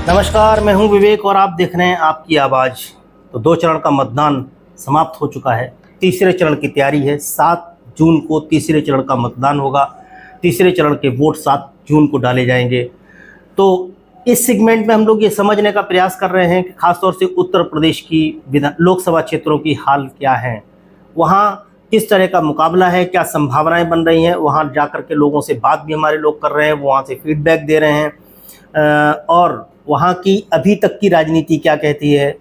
नमस्कार, मैं हूं विवेक और आप देख रहे हैं आपकी आवाज़। तो 2 चरण का मतदान समाप्त हो चुका है। तीसरे चरण की तैयारी है। 7 जून को तीसरे चरण का मतदान होगा। तीसरे चरण के वोट 7 जून को डाले जाएंगे। तो इस सेगमेंट में हम लोग ये समझने का प्रयास कर रहे हैं कि खासतौर से उत्तर प्रदेश की लोकसभा क्षेत्रों की हाल क्या है, वहाँ किस तरह का मुकाबला है, क्या संभावनाएं बन रही हैं। वहाँ जाकर के लोगों से बात भी हमारे लोग कर रहे हैं, वहाँ से फीडबैक दे रहे हैं और वहाँ की अभी तक की राजनीति क्या कहती है,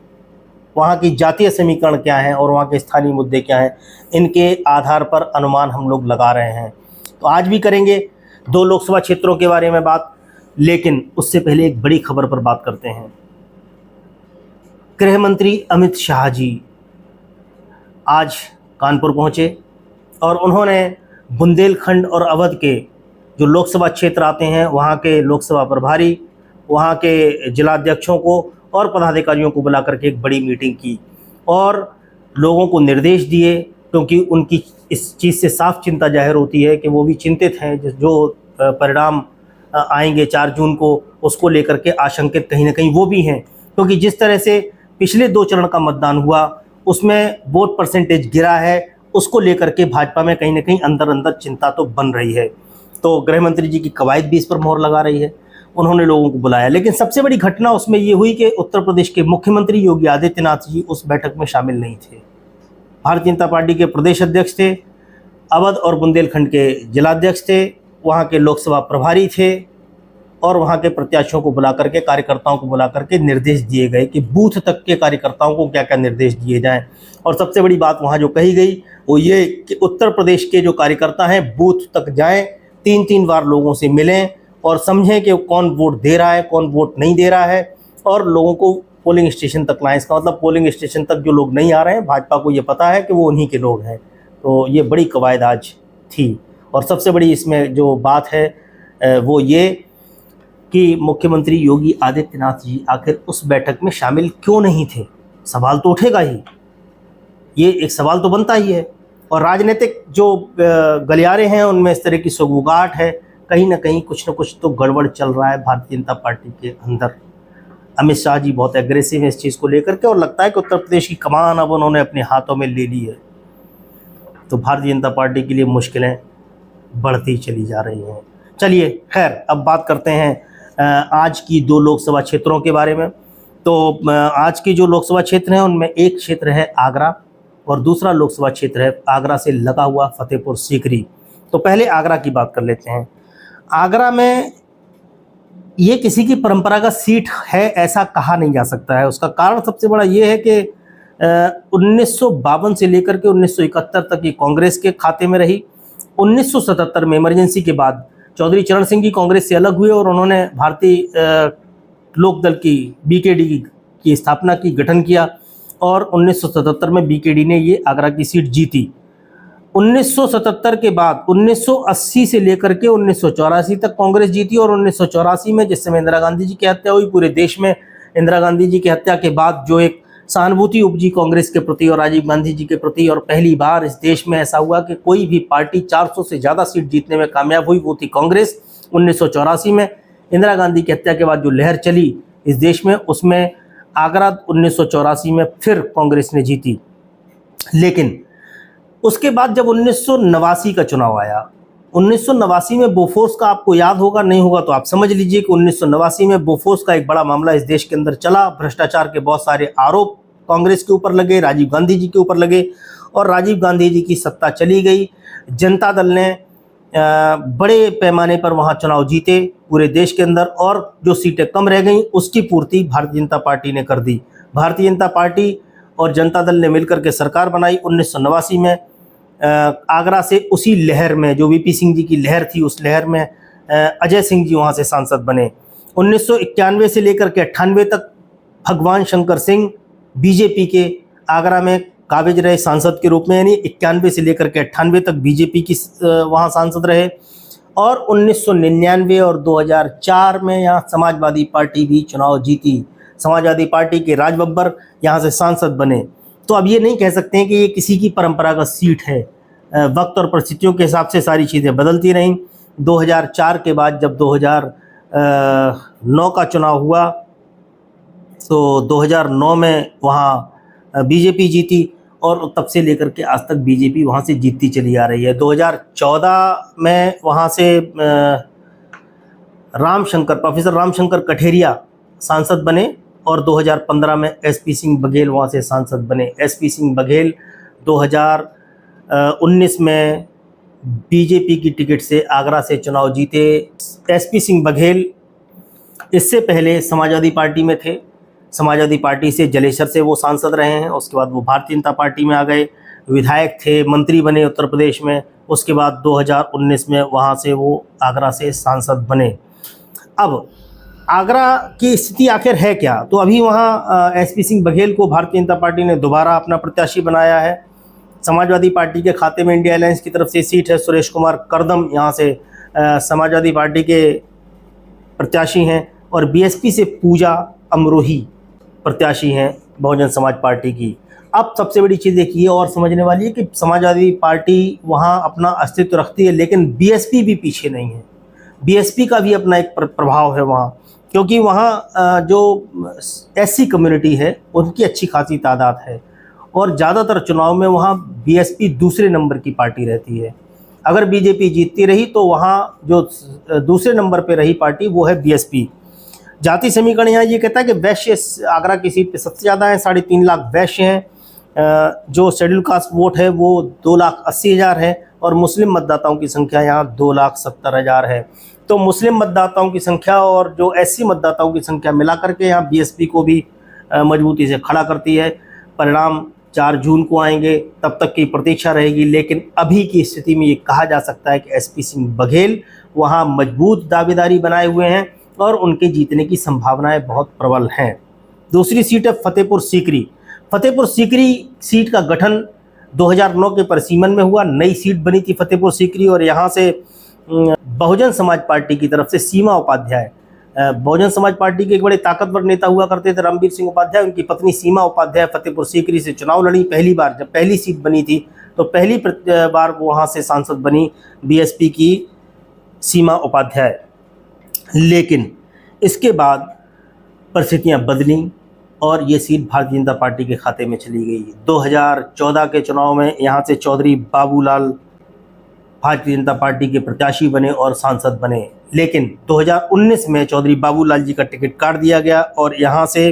वहाँ की जातीय समीकरण क्या है और वहाँ के स्थानीय मुद्दे क्या हैं, इनके आधार पर अनुमान हम लोग लगा रहे हैं। तो आज भी करेंगे 2 लोकसभा क्षेत्रों के बारे में बात, लेकिन उससे पहले एक बड़ी खबर पर बात करते हैं। गृह मंत्री अमित शाह जी आज कानपुर पहुँचे और उन्होंने बुंदेलखंड और अवध के जो लोकसभा क्षेत्र आते हैं वहाँ के लोकसभा प्रभारी, वहाँ के जिलाध्यक्षों को और पदाधिकारियों को बुला करके एक बड़ी मीटिंग की और लोगों को निर्देश दिए, क्योंकि उनकी इस चीज़ से साफ चिंता जाहिर होती है कि वो भी चिंतित हैं। जो परिणाम आएंगे 4 जून को, उसको लेकर के आशंकित कहीं ना कहीं वो भी हैं, क्योंकि जिस तरह से पिछले 2 चरण का मतदान हुआ उसमें वोट परसेंटेज गिरा है, उसको लेकर के भाजपा में कहीं ना कहीं अंदर अंदर चिंता तो बन रही है। तो गृह मंत्री जी की कवायद भी इस पर मोहर लगा रही है। उन्होंने लोगों को बुलाया, लेकिन सबसे बड़ी घटना उसमें ये हुई कि उत्तर प्रदेश के मुख्यमंत्री योगी आदित्यनाथ जी उस बैठक में शामिल नहीं थे। भारतीय जनता पार्टी के प्रदेश अध्यक्ष थे, अवध और बुंदेलखंड के जिलाध्यक्ष थे, वहाँ के लोकसभा प्रभारी थे और वहाँ के प्रत्याशियों को बुला करके, कार्यकर्ताओं को बुला करके निर्देश दिए गए कि बूथ तक के कार्यकर्ताओं को क्या क्या निर्देश दिए जाएं। और सबसे बड़ी बात वहाँ जो कही गई वो ये कि उत्तर प्रदेश के जो कार्यकर्ता हैं बूथ तक जाएं, 3-3 बार लोगों से मिलें और समझें कि कौन वोट दे रहा है, कौन वोट नहीं दे रहा है, और लोगों को पोलिंग स्टेशन तक लाएं। इसका मतलब पोलिंग स्टेशन तक जो लोग नहीं आ रहे हैं, भाजपा को ये पता है कि वो उन्हीं के लोग हैं। तो ये बड़ी कवायद आज थी। और सबसे बड़ी इसमें जो बात है वो ये कि मुख्यमंत्री योगी आदित्यनाथ जी आखिर उस बैठक में शामिल क्यों नहीं थे। सवाल तो उठेगा ही, ये एक सवाल तो बनता ही है। और राजनीतिक जो गलियारे हैं उनमें इस तरह की सुगबुगाहट है, कहीं ना कहीं कुछ न कुछ तो गड़बड़ चल रहा है भारतीय जनता पार्टी के अंदर। अमित शाह जी बहुत एग्रेसिव हैं इस चीज़ को लेकर के और लगता है कि उत्तर प्रदेश की कमान अब उन्होंने अपने हाथों में ले ली है। तो भारतीय जनता पार्टी के लिए मुश्किलें बढ़ती चली जा रही हैं। चलिए खैर, अब बात करते हैं आज की 2 लोकसभा क्षेत्रों के बारे में। तो आज की जो लोकसभा क्षेत्र हैं उनमें एक क्षेत्र है आगरा और दूसरा लोकसभा क्षेत्र है आगरा से लगा हुआ फतेहपुर सीकरी। तो पहले आगरा की बात कर लेते हैं। आगरा में ये किसी की परंपरागत सीट है ऐसा कहा नहीं जा सकता है। उसका कारण सबसे बड़ा ये है कि 1952 से लेकर के 1971 तक ये कांग्रेस के खाते में रही। 1977 में इमरजेंसी के बाद चौधरी चरण सिंह जी कांग्रेस से अलग हुए और उन्होंने भारतीय लोकदल की बीकेडी की स्थापना की, गठन किया और 1977 में बीकेडी ने ये आगरा की सीट जीती। 1977 के बाद 1980 से लेकर के 1984 तक कांग्रेस जीती और 1984 में जिस समय इंदिरा गांधी जी की हत्या हुई, पूरे देश में इंदिरा गांधी जी की हत्या के बाद जो एक सहानुभूति उपजी कांग्रेस के प्रति और राजीव गांधी जी के प्रति, और पहली बार इस देश में ऐसा हुआ कि कोई भी पार्टी 400 से ज़्यादा सीट जीतने में कामयाब हुई, वो थी कांग्रेस। 1984 में इंदिरा गांधी की हत्या के बाद जो लहर चली इस देश में, उसमें आगरा 1984 में फिर कांग्रेस ने जीती। लेकिन उसके बाद जब 1989 का चुनाव आया, 1989 में बोफोर्स का आपको याद होगा, नहीं होगा तो आप समझ लीजिए कि 1989 में बोफोर्स का एक बड़ा मामला इस देश के अंदर चला। भ्रष्टाचार के बहुत सारे आरोप कांग्रेस के ऊपर लगे, राजीव गांधी जी के ऊपर लगे और राजीव गांधी जी की सत्ता चली गई। जनता दल ने बड़े पैमाने पर वहाँ चुनाव जीते पूरे देश के अंदर और जो सीटें कम रह गईं उसकी पूर्ति भारतीय जनता पार्टी ने कर दी। भारतीय जनता पार्टी और जनता दल ने मिलकर के सरकार बनाई 1989 में। आगरा से उसी लहर में, जो वीपी सिंह जी की लहर थी, उस लहर में अजय सिंह जी वहाँ से सांसद बने। 1991 से लेकर के 98 तक भगवान शंकर सिंह बीजेपी के आगरा में काबिज रहे सांसद के रूप में, यानी 91 से लेकर के 98 तक बीजेपी की वहाँ सांसद रहे। और 1999 और 2004 में यहाँ समाजवादी पार्टी भी चुनाव जीती। समाजवादी पार्टी के राज बब्बर यहाँ से सांसद बने। तो अब ये नहीं कह सकते हैं कि ये किसी की परंपरागत सीट है। वक्त और परिस्थितियों के हिसाब से सारी चीज़ें बदलती रहीं। 2004 के बाद जब 2009 का चुनाव हुआ तो 2009 में वहाँ बीजेपी जीती और तब से लेकर के आज तक बीजेपी वहाँ से जीतती चली आ रही है। 2014 में वहाँ से प्रोफेसर रामशंकर कठेरिया सांसद बने और 2015 में एसपी सिंह बघेल वहाँ से सांसद बने। एसपी सिंह बघेल 2019 में बीजेपी की टिकट से आगरा से चुनाव जीते। एसपी सिंह बघेल इससे पहले समाजवादी पार्टी में थे, समाजवादी पार्टी से जलेसर से वो सांसद रहे हैं, उसके बाद वो भारतीय जनता पार्टी में आ गए, विधायक थे, मंत्री बने उत्तर प्रदेश में, उसके बाद 2019 में वहाँ से वो आगरा से सांसद बने। अब आगरा की स्थिति आखिर है क्या? तो अभी वहाँ एसपी सिंह बघेल को भारतीय जनता पार्टी ने दोबारा अपना प्रत्याशी बनाया है। समाजवादी पार्टी के खाते में इंडिया अलायंस की तरफ से सीट है। सुरेश कुमार करदम यहाँ से समाजवादी पार्टी के प्रत्याशी हैं और बीएसपी से पूजा अमरोही प्रत्याशी हैं बहुजन समाज पार्टी की। अब सबसे बड़ी चीज़ देखिए और समझने वाली है कि समाजवादी पार्टी वहाँ अपना अस्तित्व रखती है, लेकिन बीएसपी भी पीछे नहीं है। बीएसपी का भी अपना एक प्रभाव है वहाँ, क्योंकि वहाँ जो एससी कम्युनिटी है उनकी अच्छी खासी तादाद है और ज़्यादातर चुनाव में वहाँ बीएसपी दूसरे नंबर की पार्टी रहती है। अगर बीजेपी जीतती रही तो वहाँ जो दूसरे नंबर पे रही पार्टी वो है बीएसपी। जाति समीकरण यहाँ ये कहता है कि वैश्य आगरा की सीट पे सबसे ज़्यादा है, 3.5 लाख वैश्य हैं। जो शेड्यूल कास्ट वोट है वो 2,80,000 है और मुस्लिम मतदाताओं की संख्या यहाँ 2,70,000 है। तो मुस्लिम मतदाताओं की संख्या और जो एससी मतदाताओं की संख्या मिला करके यहाँ बीएसपी को भी मजबूती से खड़ा करती है। परिणाम 4 जून को आएंगे, तब तक की प्रतीक्षा रहेगी, लेकिन अभी की स्थिति में ये कहा जा सकता है कि एसपी सिंह बघेल वहाँ मजबूत दावेदारी बनाए हुए हैं और उनके जीतने की संभावनाएं बहुत प्रबल हैं। दूसरी सीट है फतेहपुर सीकरी। फतेहपुर सीकरी सीट का गठन 2009 के परिसीमन में हुआ, नई सीट बनी थी फतेहपुर सीकरी और यहाँ से बहुजन समाज पार्टी की तरफ से सीमा उपाध्याय, बहुजन समाज पार्टी के एक बड़े ताकतवर नेता हुआ करते थे रामवीर सिंह उपाध्याय, उनकी पत्नी सीमा उपाध्याय फतेहपुर सीकरी से चुनाव लड़ी। पहली बार जब पहली सीट बनी थी तो पहली बार वहाँ से सांसद बनी बीएसपी की सीमा उपाध्याय, लेकिन इसके बाद परिस्थितियाँ बदलीं और ये सीट भारतीय जनता पार्टी के खाते में चली गई। 2014 के चुनाव में यहाँ से चौधरी बाबूलाल भारतीय जनता पार्टी के प्रत्याशी बने और सांसद बने, लेकिन 2019 में चौधरी बाबूलाल जी का टिकट काट दिया गया और यहाँ से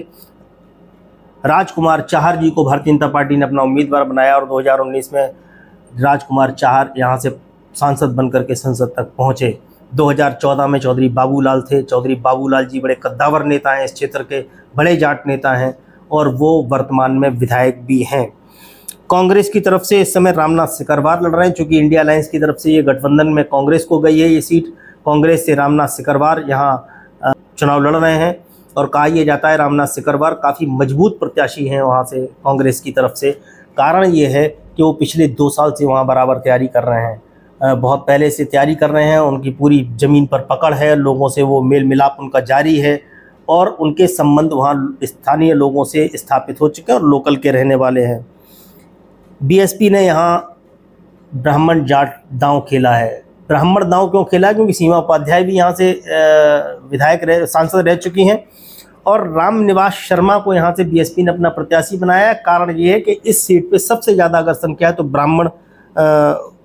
राजकुमार चाहर जी को भारतीय जनता पार्टी ने अपना उम्मीदवार बनाया और 2019 में राजकुमार चाहर यहाँ से सांसद बनकर के संसद तक पहुँचे। 2014 में चौधरी बाबूलाल थे। चौधरी बाबूलाल जी बड़े कद्दावर नेता हैं, इस क्षेत्र के बड़े जाट नेता हैं और वो वर्तमान में विधायक भी हैं। कांग्रेस की तरफ से इस समय रामनाथ सिकरवार लड़ रहे हैं, चूँकि इंडिया अलायंस की तरफ से ये गठबंधन में कांग्रेस को गई है ये सीट। कांग्रेस से रामनाथ सिकरवार यहाँ चुनाव लड़ रहे हैं और कहा यह जाता है रामनाथ सिकरवार काफ़ी मजबूत प्रत्याशी हैं वहाँ से कांग्रेस की तरफ से। कारण ये है कि वो पिछले 2 साल से वहाँ बराबर तैयारी कर रहे हैं, बहुत पहले से तैयारी कर रहे हैं, उनकी पूरी ज़मीन पर पकड़ है, लोगों से वो मेल मिलाप उनका जारी है और उनके संबंध वहाँ स्थानीय लोगों से स्थापित हो चुके हैं और लोकल के रहने वाले हैं। बीएसपी ने यहाँ ब्राह्मण जाट दांव खेला है। ब्राह्मण दांव क्यों खेला? क्योंकि सीमा उपाध्याय भी यहाँ से विधायक सांसद रह चुकी हैं और रामनिवास शर्मा को यहाँ से बीएसपी ने अपना प्रत्याशी बनाया है। कारण ये है कि इस सीट पे सबसे ज़्यादा अगर संख्या है तो ब्राह्मण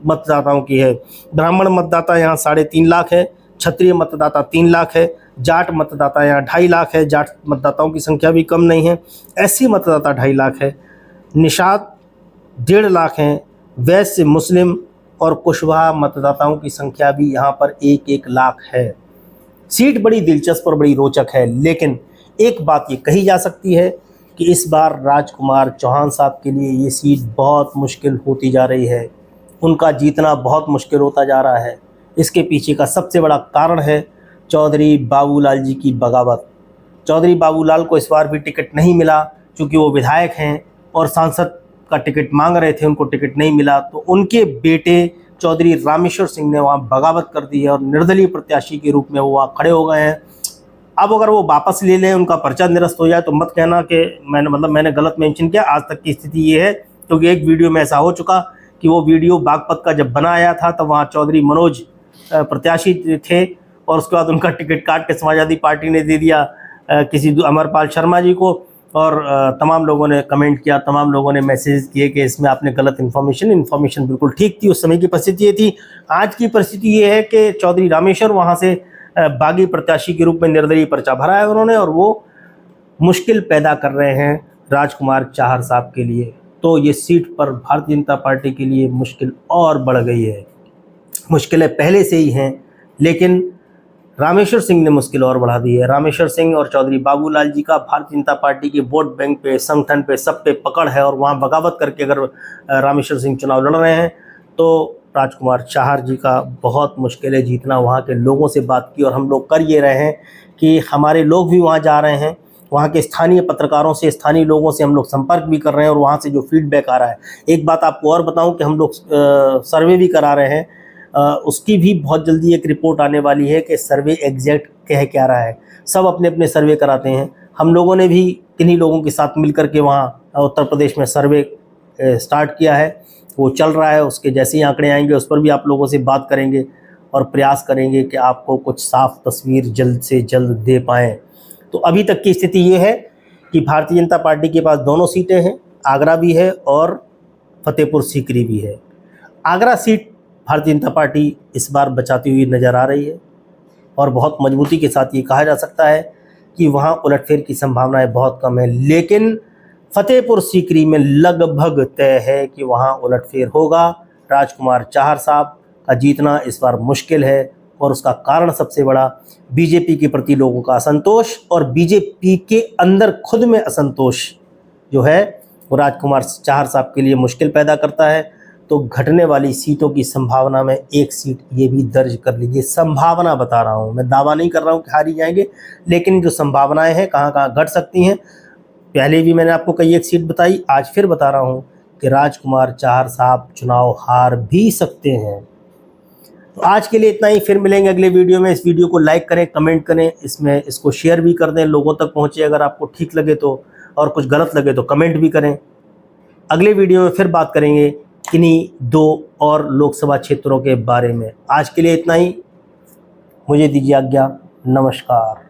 मतदाताओं की है। ब्राह्मण मतदाता यहाँ 3.5 लाख है, क्षत्रिय मतदाता 3 लाख है, जाट मतदाता यहाँ 2.5 लाख है, जाट मतदाताओं की संख्या भी कम नहीं है, एससी मतदाता 2.5 लाख है, निषाद 1.5 लाख हैं, वैश्य मुस्लिम और कुशवाहा मतदाताओं की संख्या भी यहाँ पर 1-1 लाख है। सीट बड़ी दिलचस्प और बड़ी रोचक है, लेकिन एक बात ये कही जा सकती है कि इस बार राजकुमार चौहान साहब के लिए ये सीट बहुत मुश्किल होती जा रही है, उनका जीतना बहुत मुश्किल होता जा रहा है। इसके पीछे का सबसे बड़ा कारण है चौधरी बाबूलाल जी की बगावत। चौधरी बाबूलाल को इस बार भी टिकट नहीं मिला, चूँकि वो विधायक हैं और सांसद का टिकट मांग रहे थे, उनको टिकट नहीं मिला, तो उनके बेटे चौधरी रामेश्वर सिंह ने वहाँ बगावत कर दी है और निर्दलीय प्रत्याशी के रूप में वो वहाँ खड़े हो गए हैं। अब अगर वो वापस ले लें, उनका पर्चा निरस्त हो जाए, तो मत कहना कि मैंने गलत मेंशन किया। आज तक की स्थिति ये है, क्योंकि एक वीडियो में ऐसा हो चुका कि वो वीडियो बागपत का जब बना आया था तब वहाँ चौधरी मनोज प्रत्याशी थे और उसके बाद उनका टिकट काट के समाजवादी पार्टी ने दे दिया किसी अमरपाल शर्मा जी को, और तमाम लोगों ने कमेंट किया, तमाम लोगों ने मैसेज किए कि इसमें आपने गलत इन्फॉर्मेशन बिल्कुल ठीक थी, उस समय की परिस्थिति ये थी। आज की परिस्थिति ये है कि चौधरी रामेश्वर वहाँ से बागी प्रत्याशी के रूप में निर्दलीय पर्चा भरा है उन्होंने, और वो मुश्किल पैदा कर रहे हैं राजकुमार चाहर साहब के लिए। तो ये सीट पर भारतीय जनता पार्टी के लिए मुश्किल और बढ़ गई है। मुश्किलें पहले से ही हैं, लेकिन रामेश्वर सिंह ने मुश्किल और बढ़ा दी है। रामेश्वर सिंह और चौधरी बाबूलाल जी का भारतीय जनता पार्टी के वोट बैंक पे, संगठन पे, सब पे पकड़ है, और वहाँ बगावत करके अगर रामेश्वर सिंह चुनाव लड़ रहे हैं तो राजकुमार चाहर जी का बहुत मुश्किल है जीतना। वहाँ के लोगों से बात की, और हम लोग कर ये रहे हैं कि हमारे लोग भी वहाँ जा रहे हैं, वहाँ के स्थानीय पत्रकारों से, स्थानीय लोगों से हम लोग संपर्क भी कर रहे हैं, और वहाँ से जो फीडबैक आ रहा है। एक बात आपको और बताऊं कि हम लोग सर्वे भी करा रहे हैं, उसकी भी बहुत जल्दी एक रिपोर्ट आने वाली है कि सर्वे एग्जैक्ट कह क्या रहा है। सब अपने अपने सर्वे कराते हैं, हम लोगों ने भी किन्हीं लोगों के साथ मिल कर के वहाँ उत्तर प्रदेश में सर्वे स्टार्ट किया है, वो चल रहा है। उसके जैसे ही आंकड़े आएंगे उस पर भी आप लोगों से बात करेंगे और प्रयास करेंगे कि आपको कुछ साफ तस्वीर जल्द से जल्द दे पाएँ। तो अभी तक की स्थिति ये है कि भारतीय जनता पार्टी के पास दोनों सीटें हैं, आगरा भी है और फतेहपुर सीकरी भी है। आगरा सीट भारतीय जनता पार्टी इस बार बचाती हुई नज़र आ रही है, और बहुत मजबूती के साथ ये कहा जा सकता है कि वहाँ उलटफेर की संभावनाएं बहुत कम है। लेकिन फतेहपुर सीकरी में लगभग तय है कि वहाँ उलटफेर होगा। राजकुमार चाहर साहब का जीतना इस बार मुश्किल है, और उसका कारण सबसे बड़ा बीजेपी के प्रति लोगों का असंतोष, और बीजेपी के अंदर खुद में असंतोष जो है वो राजकुमार चाहर साहब के लिए मुश्किल पैदा करता है। तो घटने वाली सीटों की संभावना में एक सीट ये भी दर्ज कर लीजिए। संभावना बता रहा हूँ, मैं दावा नहीं कर रहा हूँ कि हार ही जाएंगे, लेकिन जो संभावनाएं हैं कहाँ कहाँ घट सकती हैं। पहले भी मैंने आपको कई एक सीट बताई, आज फिर बता रहा हूँ कि राजकुमार चाहर साहब चुनाव हार भी सकते हैं। तो आज के लिए इतना ही, फिर मिलेंगे अगले वीडियो में। इस वीडियो को लाइक करें, कमेंट करें, इसको शेयर भी कर दें, लोगों तक पहुँचे अगर आपको ठीक लगे तो, और कुछ गलत लगे तो कमेंट भी करें। अगले वीडियो में फिर बात करेंगे किन्हीं 2 और लोकसभा क्षेत्रों के बारे में। आज के लिए इतना ही, मुझे दीजिए आज्ञा, नमस्कार।